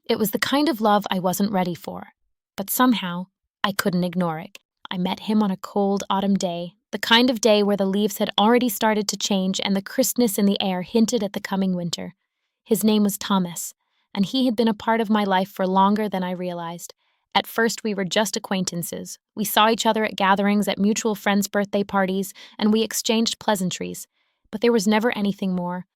It was the kind of love I wasn't ready for, but somehow I couldn't ignore it. I met him on a cold autumn day, the kind of day where the leaves had already started to change and the crispness in the air hinted at the coming winter. His name was Thomas, and he had been a part of my life for longer than I realized. At first, we were just acquaintances. We saw each other at gatherings, at mutual friends' birthday parties, and we exchanged pleasantries. But there was never anything more.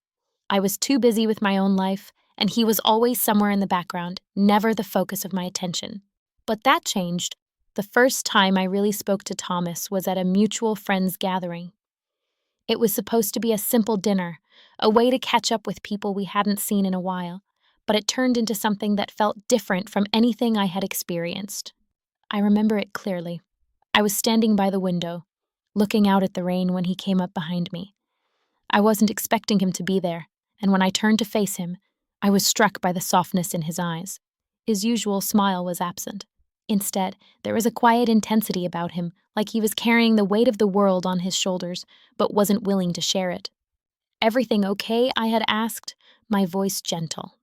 I was too busy with my own life, and he was always somewhere in the background, never the focus of my attention. But that changed. The first time I really spoke to Thomas was at a mutual friends gathering. It was supposed to be a simple dinner, a way to catch up with people we hadn't seen in a while, but it turned into something that felt different from anything I had experienced. I remember it clearly. I was standing by the window, looking out at the rain when he came up behind me. I wasn't expecting him to be there, and when I turned to face him, I was struck by the softness in his eyes. His usual smile was absent. Instead, there was a quiet intensity about him, like he was carrying the weight of the world on his shoulders, but wasn't willing to share it. "Everything okay?" I had asked, my voice gentle.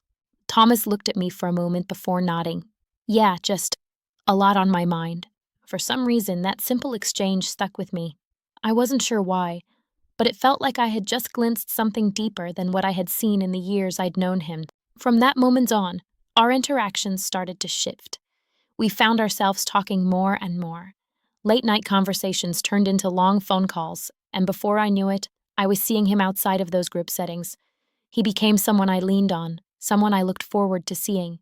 Thomas looked at me for a moment before nodding. "Yeah, just a lot on my mind." For some reason, that simple exchange stuck with me. I wasn't sure why, but it felt like I had just glimpsed something deeper than what I had seen in the years I'd known him. From that moment on, our interactions started to shift. We found ourselves talking more and more. Late-night conversations turned into long phone calls, and before I knew it, I was seeing him outside of those group settings. He became someone I leaned on, someone I looked forward to seeing.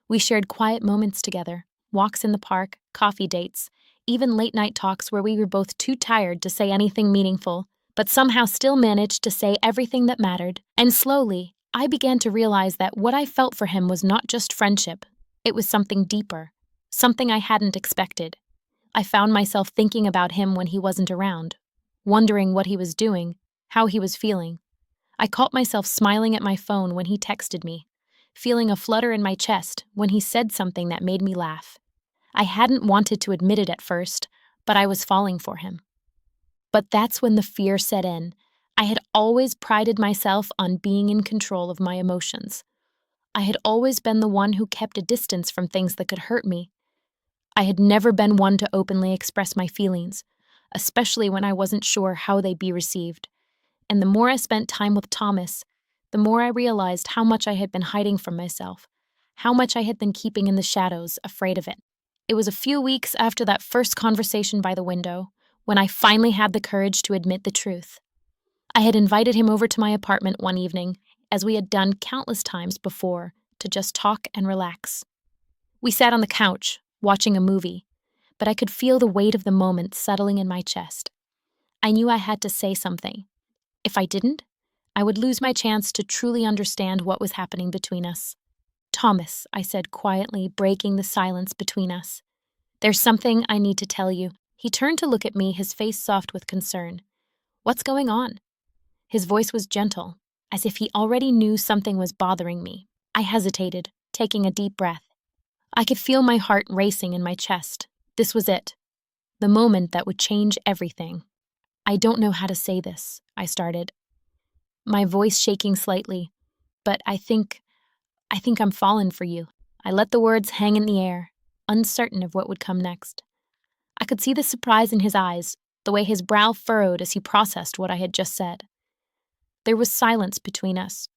We shared quiet moments together, walks in the park, coffee dates, even late-night talks where we were both too tired to say anything meaningful, but somehow still managed to say everything that mattered. And slowly, I began to realize that what I felt for him was not just friendship. It was something deeper, something I hadn't expected. I found myself thinking about him when he wasn't around, wondering what he was doing, how he was feeling. I caught myself smiling at my phone when he texted me, feeling a flutter in my chest when he said something that made me laugh. I hadn't wanted to admit it at first, but I was falling for him. But that's when the fear set in. I had always prided myself on being in control of my emotions. I had always been the one who kept a distance from things that could hurt me. I had never been one to openly express my feelings, especially when I wasn't sure how they'd be received. And the more I spent time with Thomas, the more I realized how much I had been hiding from myself, how much I had been keeping in the shadows, afraid of it. It was a few weeks after that first conversation by the window when I finally had the courage to admit the truth. I had invited him over to my apartment one evening, as we had done countless times before, to just talk and relax. We sat on the couch, watching a movie, but I could feel the weight of the moment settling in my chest. I knew I had to say something. If I didn't, I would lose my chance to truly understand what was happening between us. "Thomas," I said quietly, breaking the silence between us. "There's something I need to tell you." He turned to look at me, his face soft with concern. "What's going on?" His voice was gentle, as if he already knew something was bothering me. I hesitated, taking a deep breath. I could feel my heart racing in my chest. This was it. The moment that would change everything. "I don't know how to say this," I started, my voice shaking slightly, "but I think I'm fallen for you." I let the words hang in the air, uncertain of what would come next. I could see the surprise in his eyes, the way his brow furrowed as he processed what I had just said. There was silence between us,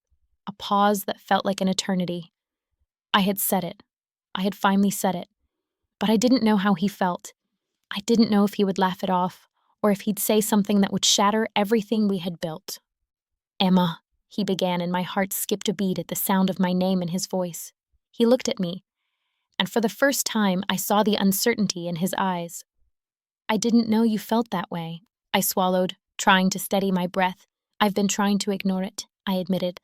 a pause that felt like an eternity. I had said it. I had finally said it. But I didn't know how he felt. I didn't know if he would laugh it off, or if he'd say something that would shatter everything we had built. "Emma," he began, and my heart skipped a beat at the sound of my name in his voice. He looked at me, and for the first time I saw the uncertainty in his eyes. "I didn't know you felt that way," I swallowed, trying to steady my breath. "I've been trying to ignore it," I admitted.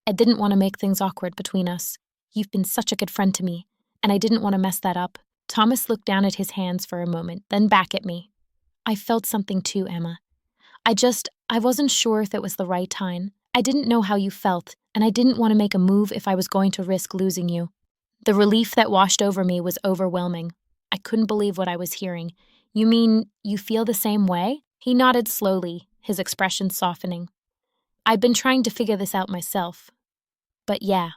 "I didn't want to make things awkward between us. You've been such a good friend to me, and I didn't want to mess that up." Thomas looked down at his hands for a moment, then back at me. "I felt something too, Emma. I wasn't sure if it was the right time. I didn't know how you felt, and I didn't want to make a move if I was going to risk losing you." The relief that washed over me was overwhelming. I couldn't believe what I was hearing. "You mean you feel the same way?" He nodded slowly, his expression softening. "I've been trying to figure this out myself. But yeah,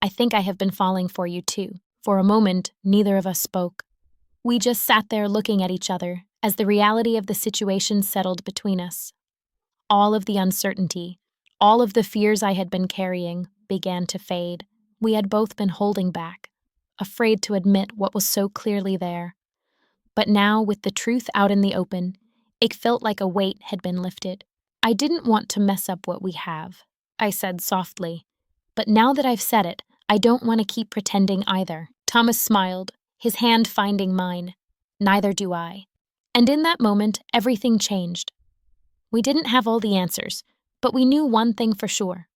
I think I have been falling for you too." For a moment, neither of us spoke. We just sat there looking at each other as the reality of the situation settled between us. All of the uncertainty, all of the fears I had been carrying, began to fade. We had both been holding back, afraid to admit what was so clearly there. But now, with the truth out in the open, it felt like a weight had been lifted. "I didn't want to mess up what we have," I said softly. "But now that I've said it, I don't want to keep pretending either." Thomas smiled, his hand finding mine. "Neither do I." And in that moment, everything changed. We didn't have all the answers, but we knew one thing for sure.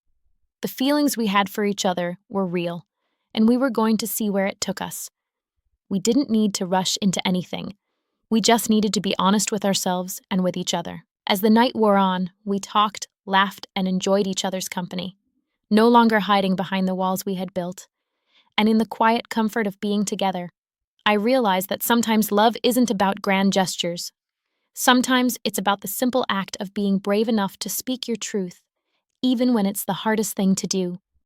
The feelings we had for each other were real, and we were going to see where it took us. We didn't need to rush into anything. We just needed to be honest with ourselves and with each other. As the night wore on, we talked, laughed, and enjoyed each other's company, no longer hiding behind the walls we had built. And in the quiet comfort of being together, I realized that sometimes love isn't about grand gestures. Sometimes it's about the simple act of being brave enough to speak your truth, even when it's the hardest thing to do.